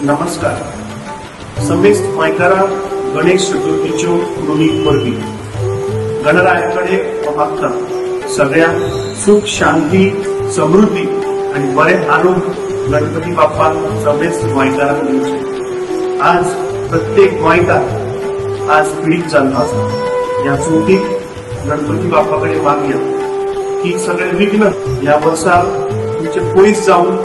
नमस्कार. समेस्त मायकारा गणेश चतुर्थीच्यो दोन्ही परबी गणरायाकडे मागता सगळ्यांक सुख शांती समृद्धी आणि बरे आरोग्य गणपती बाप्पा समेस्त गोंयकारांक दिवचे. आज प्रत्येक गोंयकार आज पिडीक जाल्लो आसा. ह्या चवथीक गणपती बाप्पाकडे मागया की सगळे विघ्न ह्या वर्सा तुमचे पयस जावन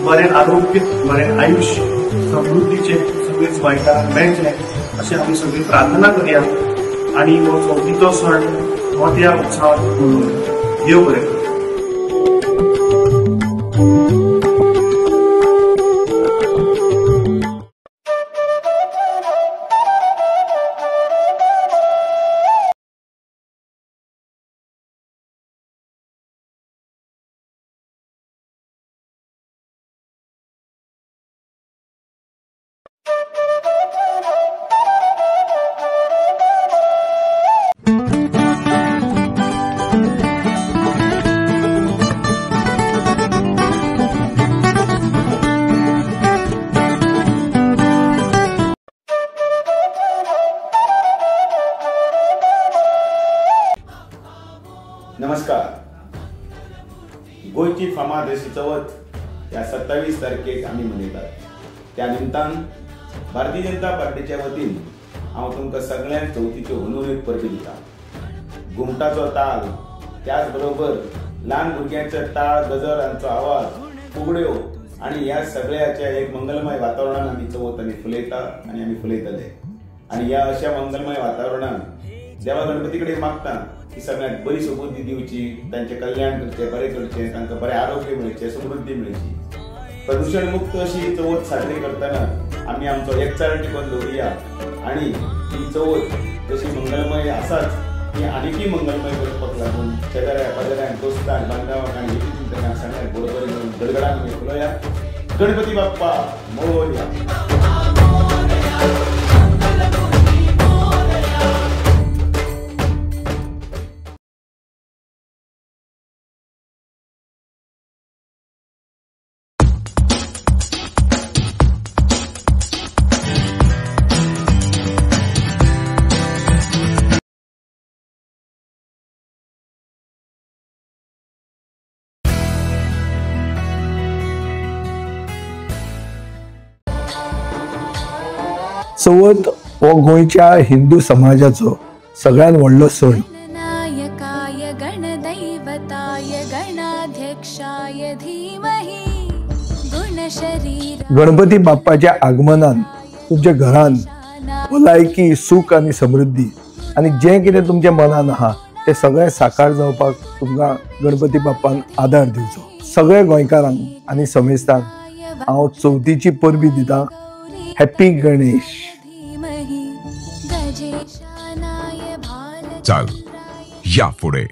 बरे आरोग्य बरे आयुष्य समृद्धीचे सगळेच गोंयकारांक मेळचे अशें आमी सगळी प्रार्थना करया आणि हो चवथीचो सण मोठ्या उत्सवात मनोवया. देव बरें करूं. नमस्कार. गोयची फामाद अशी चवथ या 27 तारखेक आमी मनयतात. त्या निमतान भारतीय जनता पार्टीच्या वतीन हांव तुमकां सगळ्यांक चवथीच्यो मनोरंजक परबी दिता. घुमटाचो ताल, त्याच बरोबर ल्हान भुरग्यांचे ताळ गजर हांचो आवाज, फुगड्यो आणि ह्या सगळ्याच्या एक मंगलमय वातावरणान आमी चवथ आमी फुलयता आणि आमी फुलयतले. आणि ह्या अशा मंगलमय वातावरणान देवा गणपती कडेन मागता की सगळ्यांक बरी समृद्धी दिवची, तांचे कल्याण करचे, बरे करचे, तांकां बरें आरोग्य मेळचें, समृद्धी मेळची. प्रदूषण मुक्त अशी चवथ साजरी करतना आमी आमचो एकचार टिकोवन दवरुया आणि ही चवथ जशी मंगलमय आसाच ती आनीकय मंगलमय करपाक लागून शेजाऱ्या पाजाऱ्यांक दोस्तांक बांदवांक आनी इश्ट सगळ्यांक बरोबर गडगडान आमी फुलोवया. गणपती बाप्पा मोरया. चवथ हो गोंयच्या हिंदू समाजाचो सगळ्यात व्हडलो सण. नायकाय गणदैवताय गणाध्यक्षाय धीमहि गुणशरीर. गणपती बाप्पाच्या आगमनान तुमच्या घरान भलायकी सुख आणि समृद्धी आणि जे कितें तुमच्या मनान आहा ते सगळें साकार जावपाक तुमकां गणपती बाप्पान आदार दिवचो. सगळे गोंयकारांक आणि समेस्तांक हांव चवथीची परबी दिता. हॅपी गणेश. धीमहि गजेशानाय भाल. चल या पुढे.